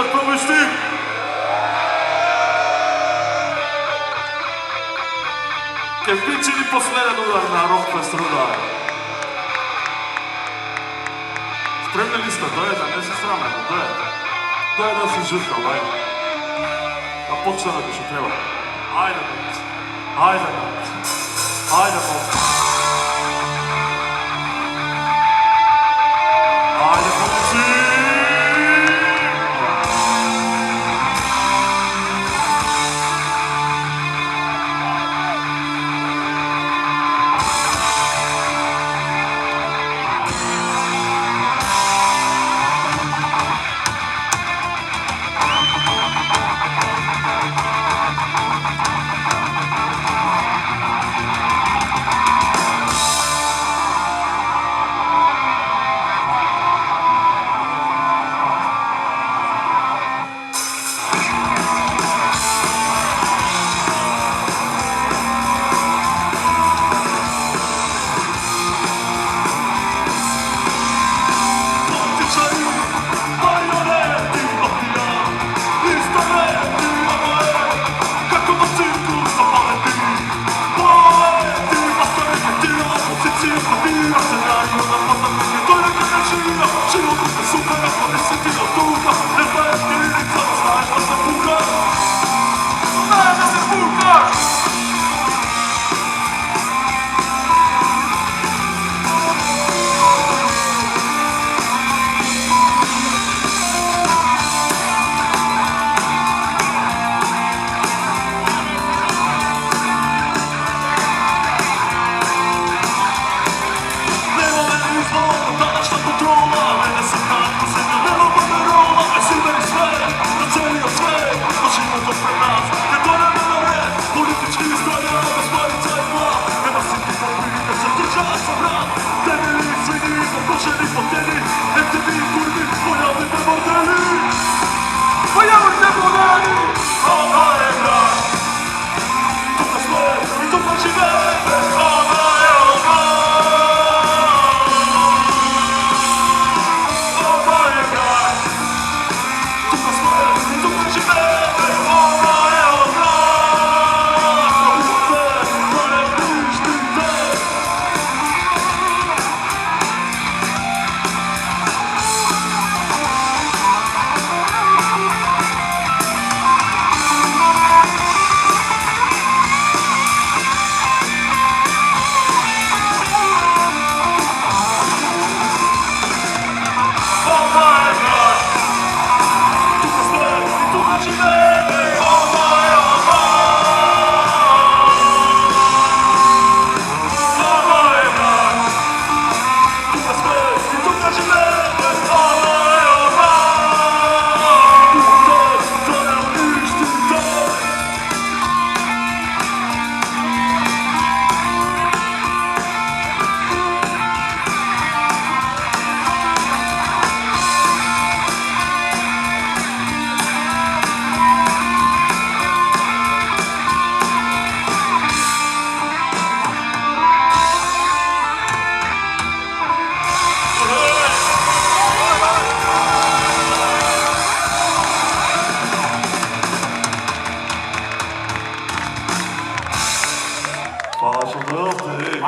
czas próbuj ty. Che vinci di posmere na Rockfest Rudar. Spremna lista, dojeda, ne se sramemo, dojeda. Dojeda si žrtva, ajde. A počnemo da što treba. Ajde, bojci. Ajde, bojci. Ajde, bojci. Ajde, bojci.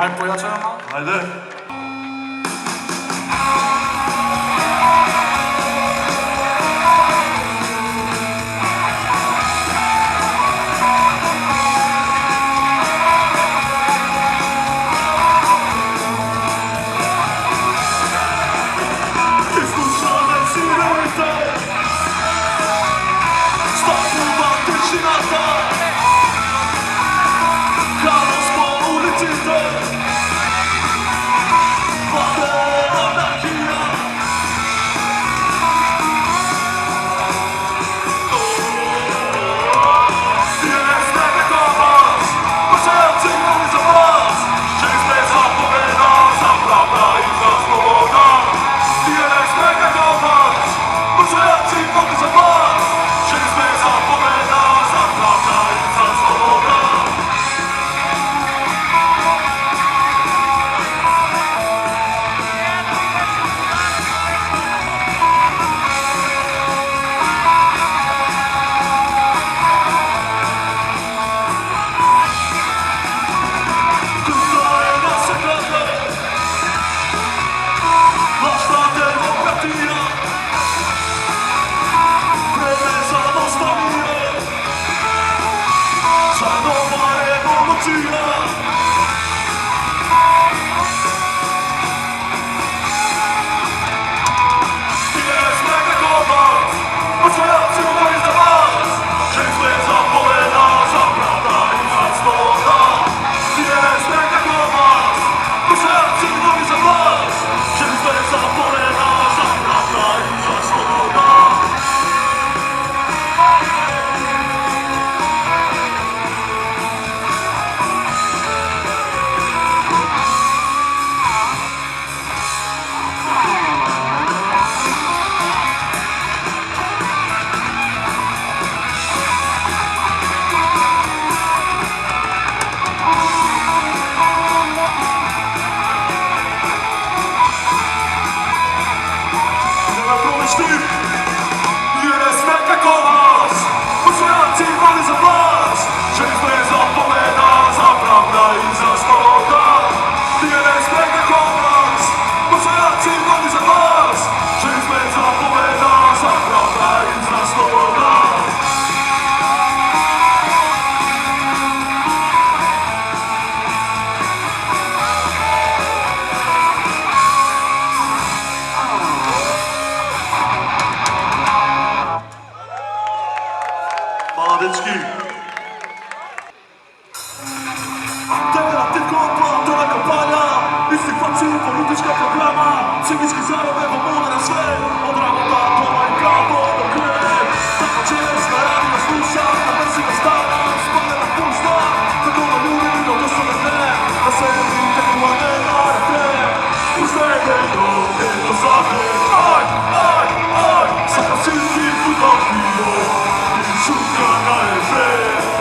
Ajmo pojačajamo? Ajde. Here czerwony zapas, że jest zapowiada, zapraszając nas do nas. Paladeczki. Teraz tylko opłatona kampania i z tych walczy polityczna programa. Psychiczki zarobę pomoże na swe. Od rabota to ma i prawo do gry. Taka część na radio słucha, na wersji na stara, spada na pusta. Tego na ludy, no to są na tle. Na serii tego ładnego refren. Uznajmy go, to zady. Aj, aj, aj. Saka wszystkich wydobiło i szuka na refren.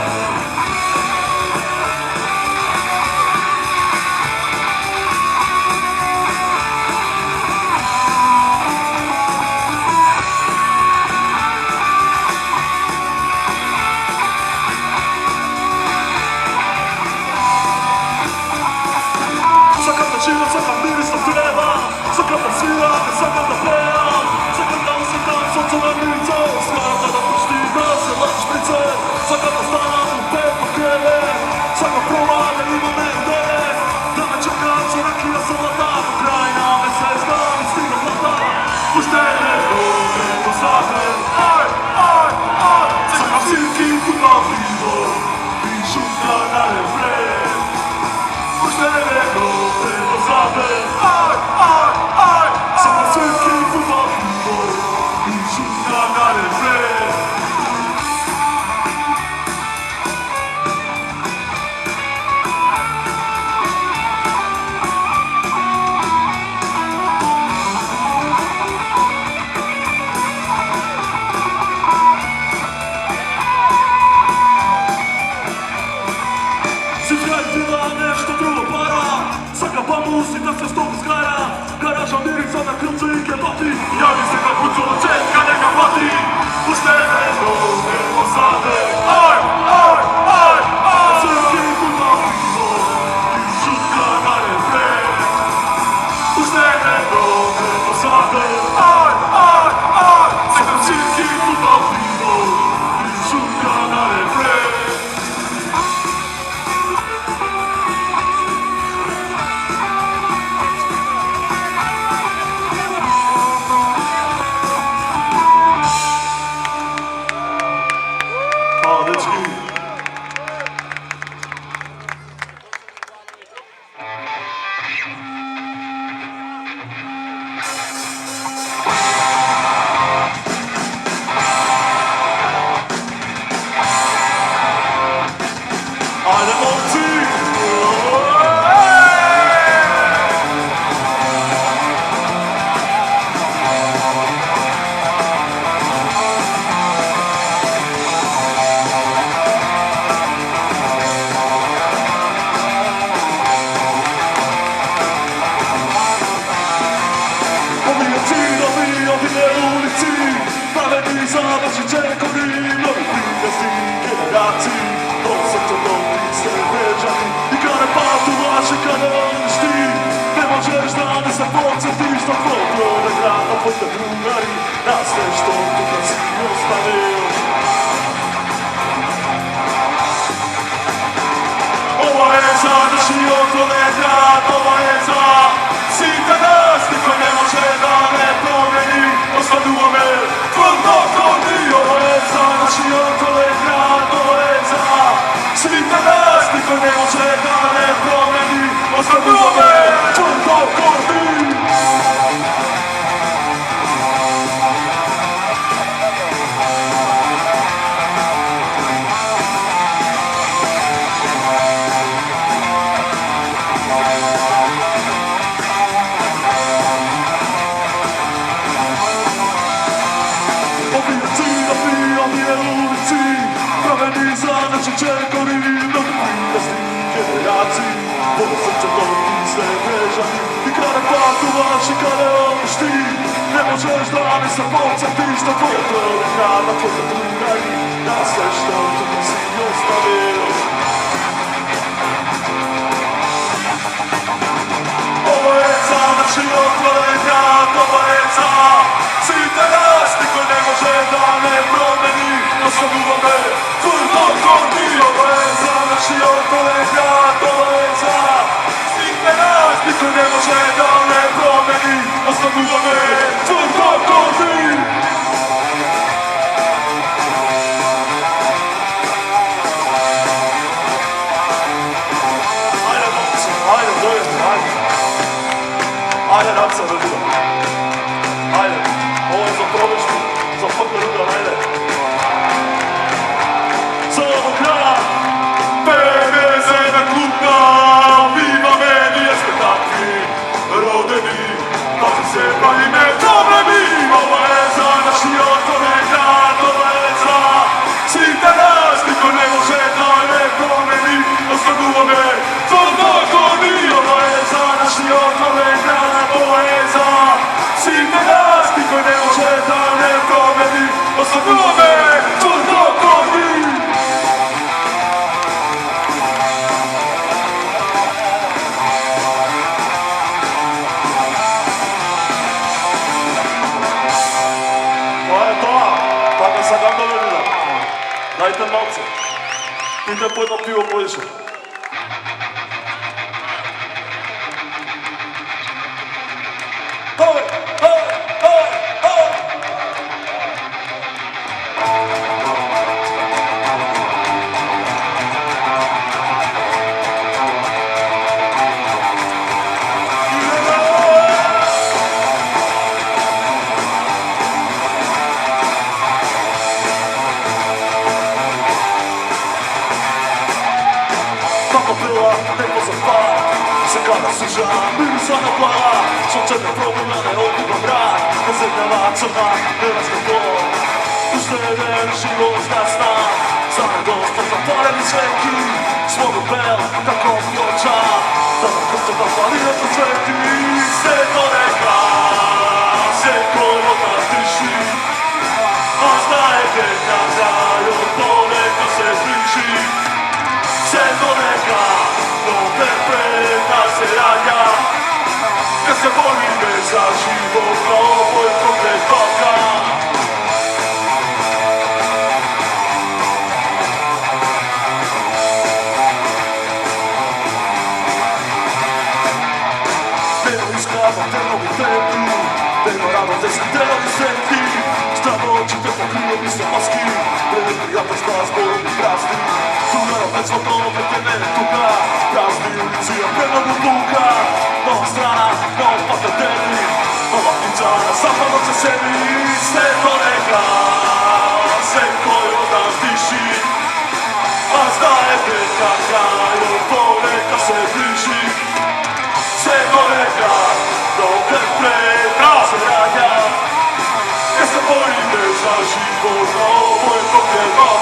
możesz damy samochód, tyś to fotogra na fotografii, na zresztą to nic nie zostawił. Obojeca na przyjął kolega. svite nas, niko ne može da ne promeni, ostavimo me, to dogodi. Това е това, пак не сакам да ме видам. Дайте малце. Пийте по едно пиво повече. Хой, хой, хой, хой! Papa była, tempo zapala, zegara suża, mirusa na pala, sączone problemy, odbywa brak, bezedniała cena, teraz to było, już jeden siłą zgasna, zanego spoza parę ręki, słowy bel, taką piocza, tam kosztowa palina to zwęki, z tego ręka, się kolona dyszy, a znaje piękna grają, po ręka się zbliży. Seconega, no perfecta será que se pone mensaje, vos no puedes completar. Pero buscaba, tengo mi tempo, pero ahora descubro mi sentir. Stavo ci tempo crio mi somaski, ja to znalazł po mi prazdy. Tu na obecną to wytynę tuka, prazdy ulicy, ja pełno mu bułka. Nowa strana, nowa patenteny, nowa pizza na zapadące ceny. Seconega, sekojo nas dyszy, a zdaje pyta krają, poleka se bliży. Seconega, no perfecta será que se pone mensaje, vos no puedes completar.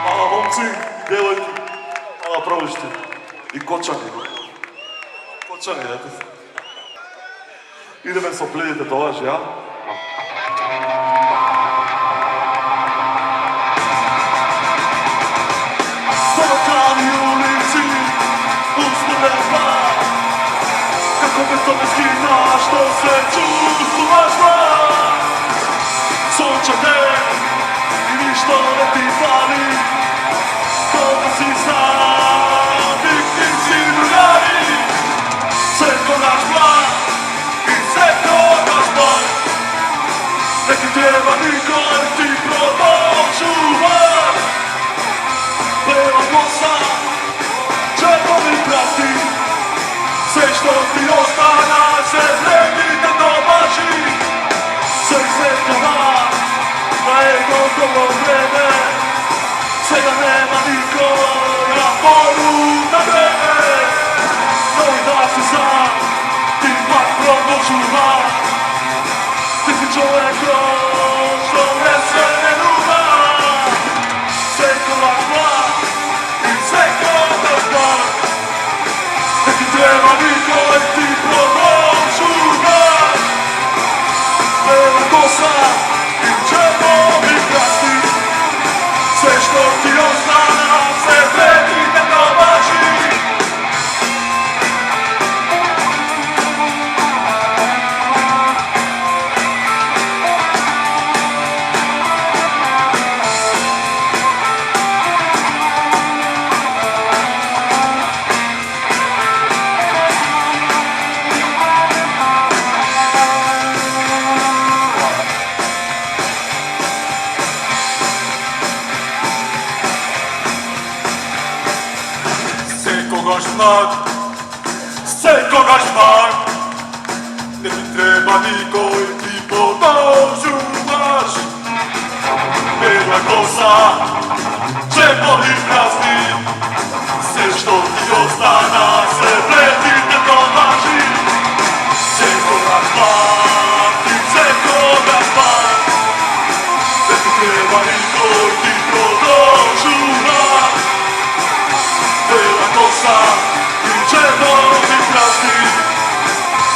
Mala momci, djevojki, mala provišti i kočani. Kočani, eto. Ideme se opljedite to vaš, ja? Po lokalni ulici, uspune par, kako bez tome skinaš, to se čuvaš par. Sunčane i ništa ne ti fali, kako si sam, nikti si drugari. Sve ko naš plan i sve ko naš plan, ne ti treba niko, ne ti promočuvar. Leva kosa, čepo mi prati, sve što ti ostana se vredi te domaži. Sve sretnjava, na jedno dobro vreme, svega nema niko, ja moru na vreme. Novi da si sam, ti mak promočuvar, ti si čovjek što nese ne nuda. Sve ko vaš plan i sve ko naš plan, ne ti treba niko, ne ti promočuvar. Leva kosa, kosa i czerwony plastik. Chcesz to ti ostana, se vredi da domaži. Chcę kogoś znać, nie mi treba nikoj ti podnožu maš. Bijela kosa, červoni praznik, sve što ti ostana, sve vredi da domaži. Chcę kogoś znać, ne mi treba nikoj ti podnožu maš. Bijela kosa i červoni plastik,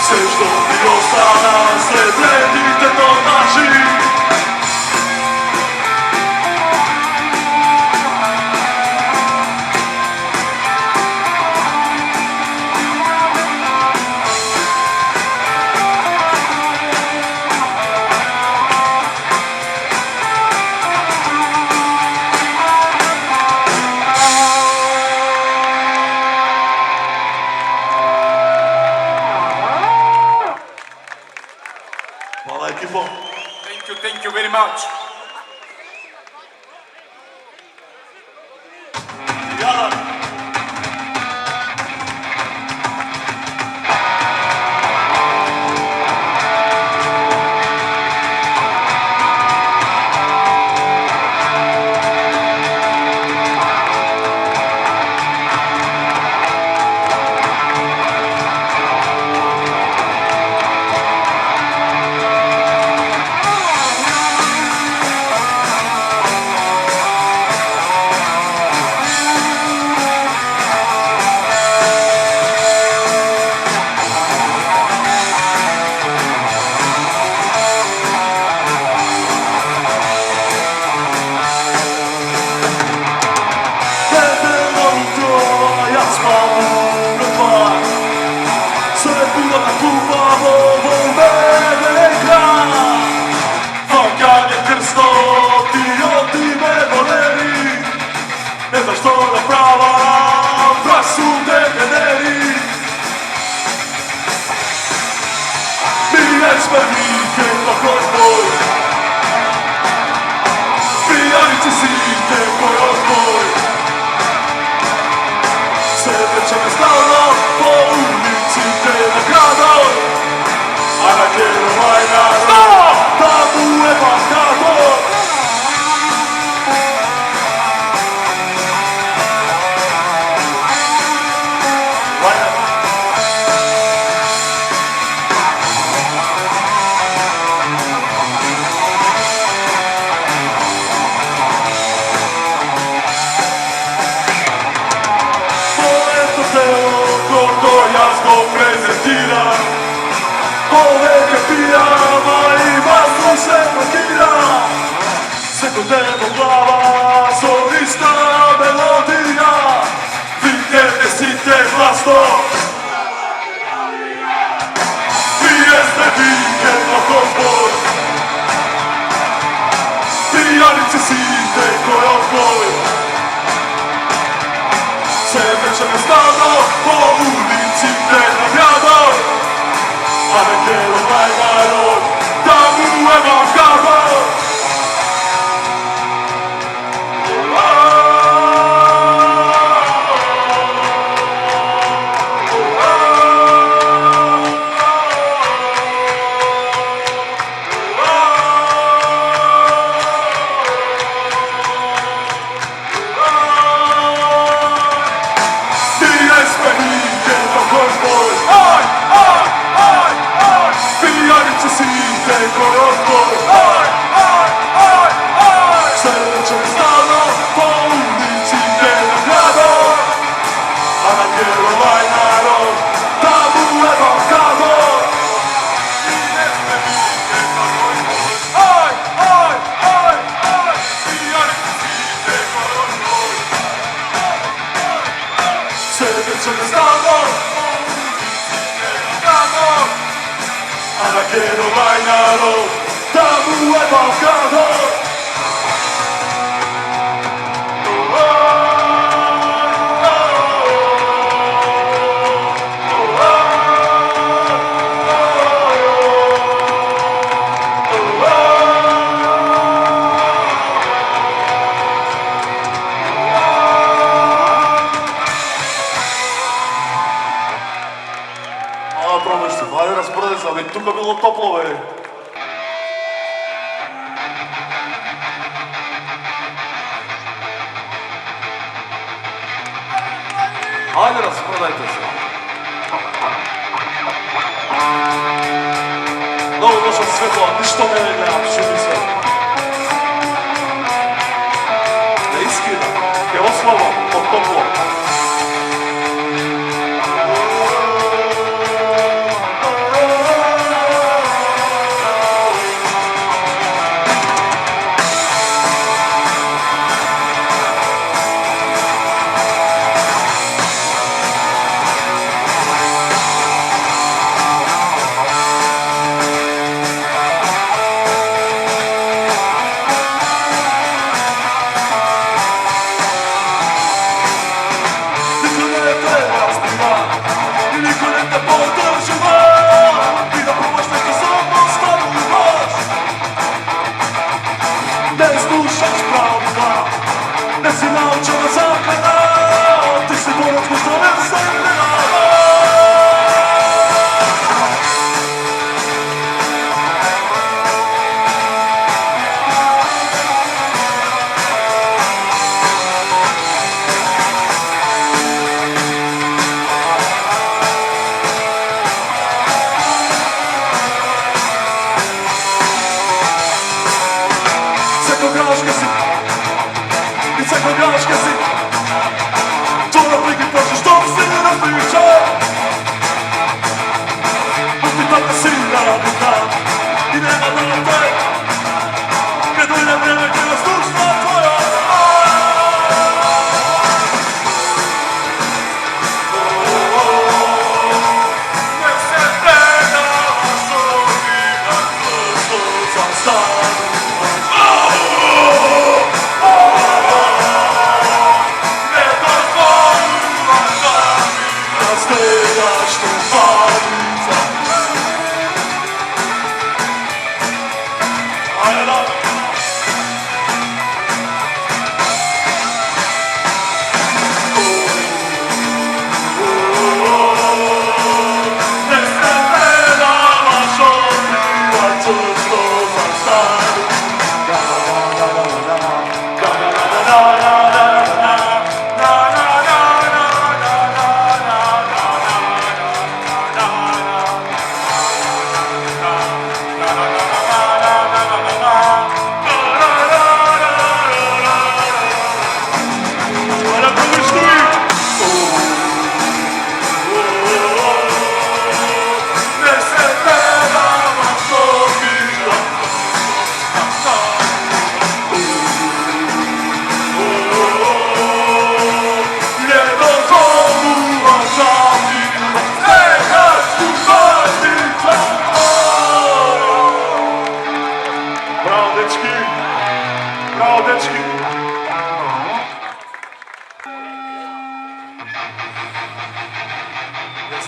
sve što ti ostana, sve vredi da domaži. Hvala ekipo. Thank you very much. Jadan. Ne znaš što da prava, da su degeneri. Mi jesme vike kako zboj, pijanici site koji odboj. Sreće me stalno po ulici te na gradoj, a na kjeru narod, da mu je bakador. Prezentira ove kapirama i vas se pakira. Sve kod nebo glava, solista melodija. Vikende site glasno, vi jeste vikend oko zbor. Pijanice site koji odboj. Sebe će me stalno po ulici te na gradoj, a ne quiero ovaj narod da mu je bakador. Vjerovaj narod, da mu je Balkan hod. Ajde razbrzo, već tuka bilo toplove. Ajde rasprodajte se. Novo došlo svetlo, ništa ne velja, šumi se. Ne iskida, je oslovo, od toplo.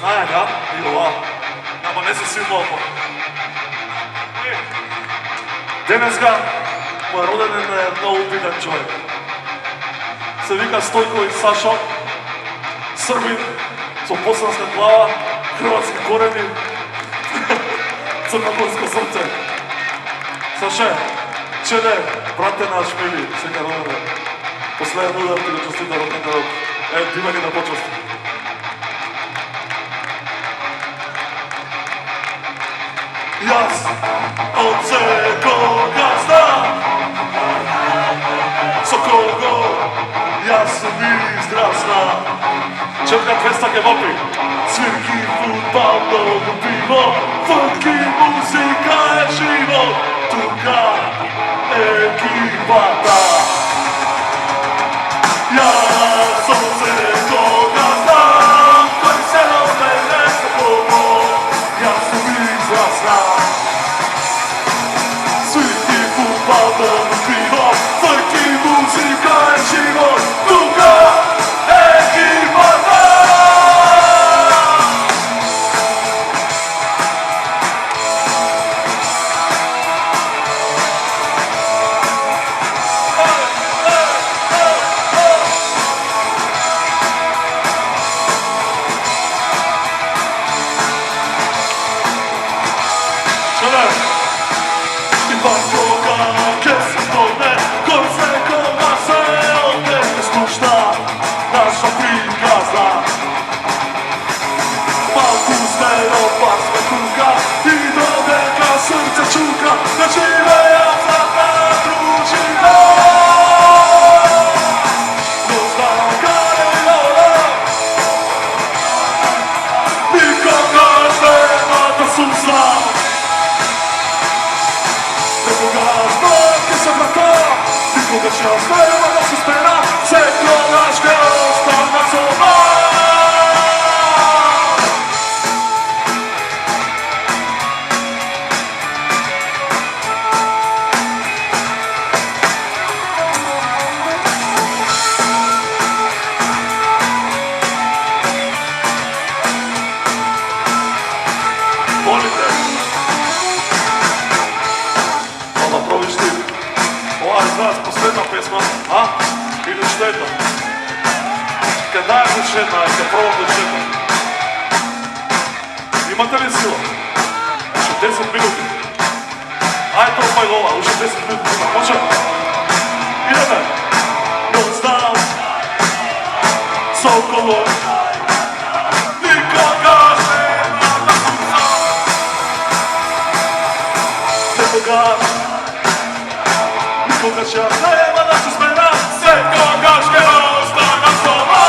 Snaga, bilo, nama ne se svi mogu. Deneska, moj rodenin je mnogo upitan čovjek. Se vika Stojković Sašo, Srbin, su bosanska glava, hrvatski koreni, crnogorsko srce. Saše, čede, brate naš mili, svega rodene. Posledan udar ti ga čestita rodnega rok. Dima ga da počasti. Jaz od vsekoga znam, Sokogo, jaz sem izdrasla. Črka 200 je vopi, svirki, futbal, dolgo pivo, fotki, muzika je živo, tukaj ekipata. Jaz od vsekoga znam, koji se od mene se bomo, jaz sem izdrasla. Bonus piwo, fajki, muzyka i život. Druga ekipa ta. Imate li sila? Još 10 minuti. Ajde to pa lova, už 10 minuti. Može? Ideme. Noć dan. Sokolo. Nikoga nema da kuca. Nikoga. Nikoga će nema da se smena. Sve koga ške ostane slova.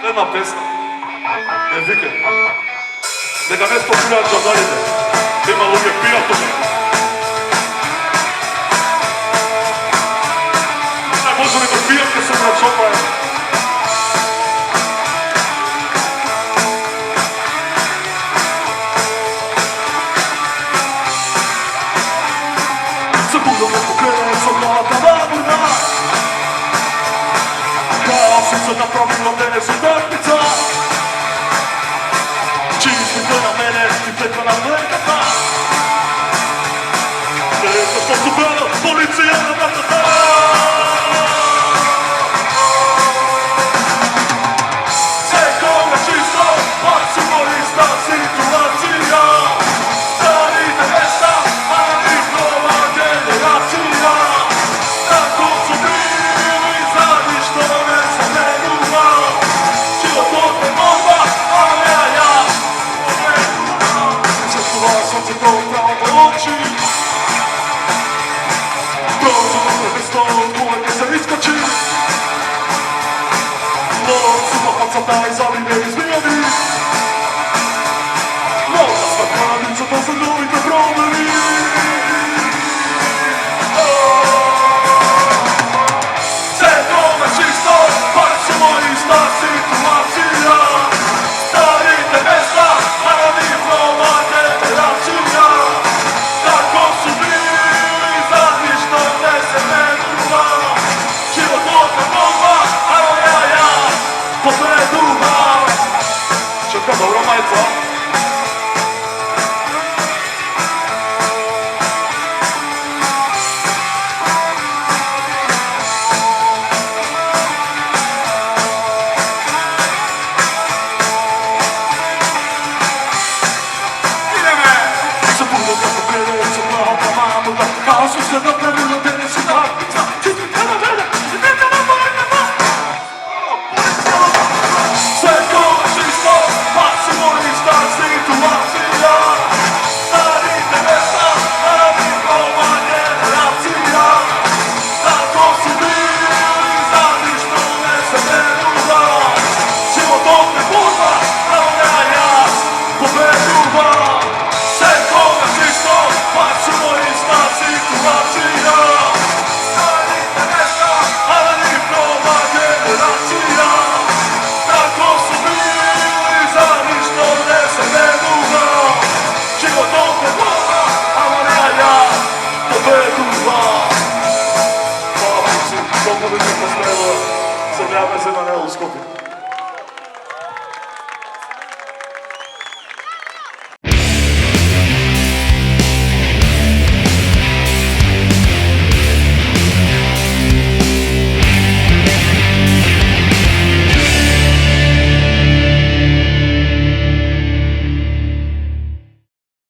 Jedna pesma, je vikend. Neka ne spominjati žandarine, ima luge prijatelje. Ne može li dopijati kad se mračopaju. Se budu me pokrene, sam mlada vaburna. Kao sam se napravila tenis utakmica. Čisti to na mene i pletva na mlekata. Nešto što su brano, policija na vrata. Sve koga čisto, pa su ista situacija. Stanite mesta, a njihova generacija. Tako su bili zadnji što ne sam ne duva. Život od me morba, a ja. Čekova sam se to pravo oči. Prođu na mesto, uvijek se iskoči. Lovci nopaca taj zaline izmijevi. Lovca svakranicu, to su ljubite problemi. Sve tome čisto, pa ćemo ista situacija. Stavite mesta, a njihova generacija. Tako su bili zadnji što ne se ne duva. Život od me bomba, a ja pobjeduva. Čekaj, dobro majica. Treba se na neoskopiti.